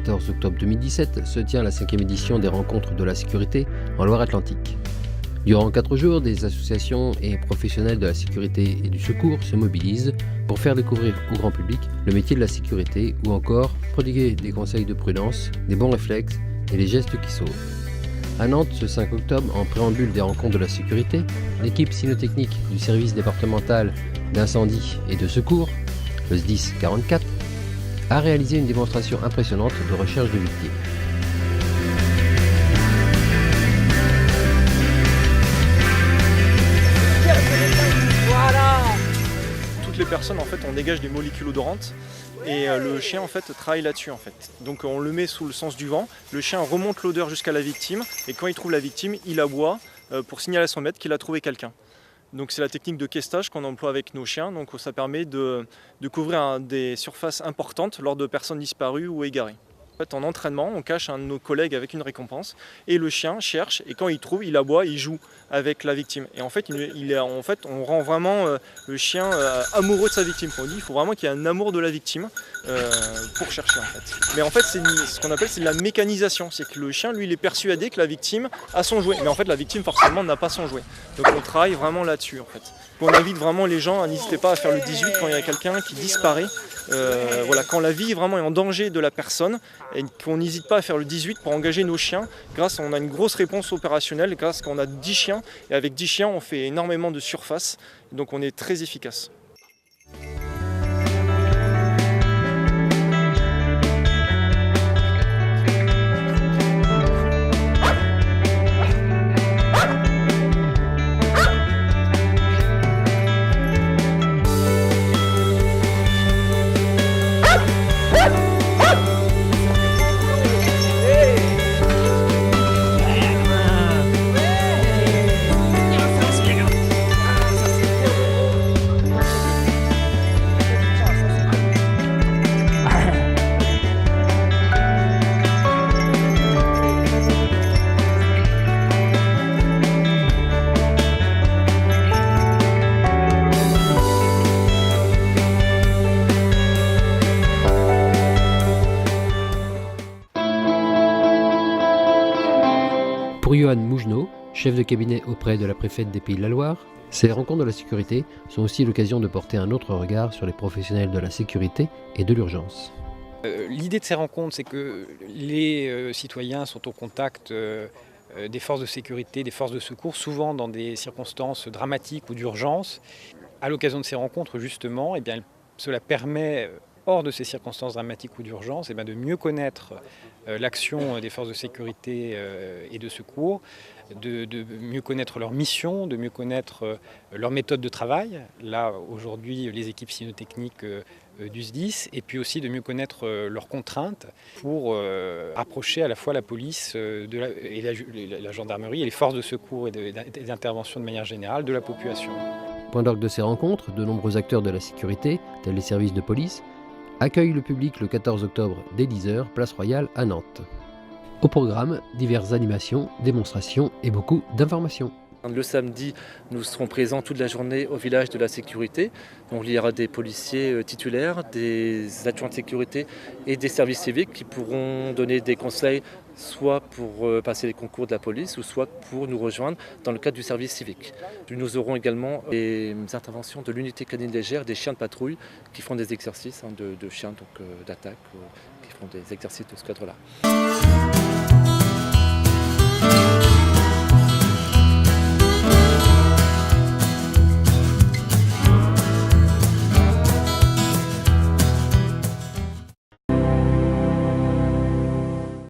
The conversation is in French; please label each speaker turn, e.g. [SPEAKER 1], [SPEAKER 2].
[SPEAKER 1] 14 octobre 2017 se tient la 5e édition des Rencontres de la sécurité en Loire-Atlantique. Durant 4 jours, des associations et professionnels de la sécurité et du secours se mobilisent pour faire découvrir au grand public le métier de la sécurité ou encore prodiguer des conseils de prudence, des bons réflexes et les gestes qui sauvent. À Nantes, ce 5 octobre, en préambule des Rencontres de la sécurité, l'équipe cynotechnique du service départemental d'incendie et de secours, le SDIS 44, a réalisé une démonstration impressionnante de recherche de victimes.
[SPEAKER 2] Toutes les personnes, en fait, on dégage des molécules odorantes et le chien, en fait, travaille là-dessus, en fait. Donc on le met sous le sens du vent, le chien remonte l'odeur jusqu'à la victime et quand il trouve la victime, il aboie pour signaler à son maître qu'il a trouvé quelqu'un. Donc c'est la technique de questage qu'on emploie avec nos chiens, donc ça permet de couvrir des surfaces importantes lors de personnes disparues ou égarées. En fait, en entraînement, on cache un de nos collègues avec une récompense et le chien cherche et quand il trouve, il aboie, il joue avec la victime. Et en fait, on rend vraiment le chien amoureux de sa victime. On dit qu'il faut vraiment qu'il y ait un amour de la victime pour chercher en fait. Mais en fait, c'est ce qu'on appelle la mécanisation. C'est que le chien, lui, il est persuadé que la victime a son jouet. Mais en fait, la victime, forcément, n'a pas son jouet. Donc on travaille vraiment là-dessus en fait. On invite vraiment les gens, n'hésitez pas à faire le 18 quand il y a quelqu'un qui disparaît. Quand la vie vraiment est en danger de la personne, et qu'on n'hésite pas à faire le 18 pour engager nos chiens. On a une grosse réponse opérationnelle grâce qu'on a 10 chiens. Et avec 10 chiens, on fait énormément de surface. Donc on est très efficace.
[SPEAKER 1] Pour Johan Mougenot, chef de cabinet auprès de la préfète des Pays de la Loire, ces rencontres de la sécurité sont aussi l'occasion de porter un autre regard sur les professionnels de la sécurité et de l'urgence.
[SPEAKER 3] L'idée de ces rencontres, c'est que les citoyens sont au contact des forces de sécurité, des forces de secours, souvent dans des circonstances dramatiques ou d'urgence. À l'occasion de ces rencontres, justement, cela permet, hors de ces circonstances dramatiques ou d'urgence, de mieux connaître l'action des forces de sécurité et de secours, de mieux connaître leur mission, de mieux connaître leur méthode de travail. Là, aujourd'hui, les équipes cynotechniques du SDIS, et puis aussi de mieux connaître leurs contraintes pour approcher à la fois la police et la gendarmerie et les forces de secours et d'intervention de manière générale de la population.
[SPEAKER 1] Point d'orgue de ces rencontres, de nombreux acteurs de la sécurité, tels les services de police, accueillent le public le 14 octobre dès 10h, place Royale à Nantes. Au programme, diverses animations, démonstrations et beaucoup d'informations.
[SPEAKER 4] Le samedi, nous serons présents toute la journée au village de la sécurité. Donc, il y aura des policiers titulaires, des adjoints de sécurité et des services civiques qui pourront donner des conseils soit pour passer les concours de la police ou soit pour nous rejoindre dans le cadre du service civique. Nous aurons également des interventions de l'unité canine légère, des chiens de patrouille qui font des exercices de chiens d'attaque, qui font des exercices de ce cadre-là.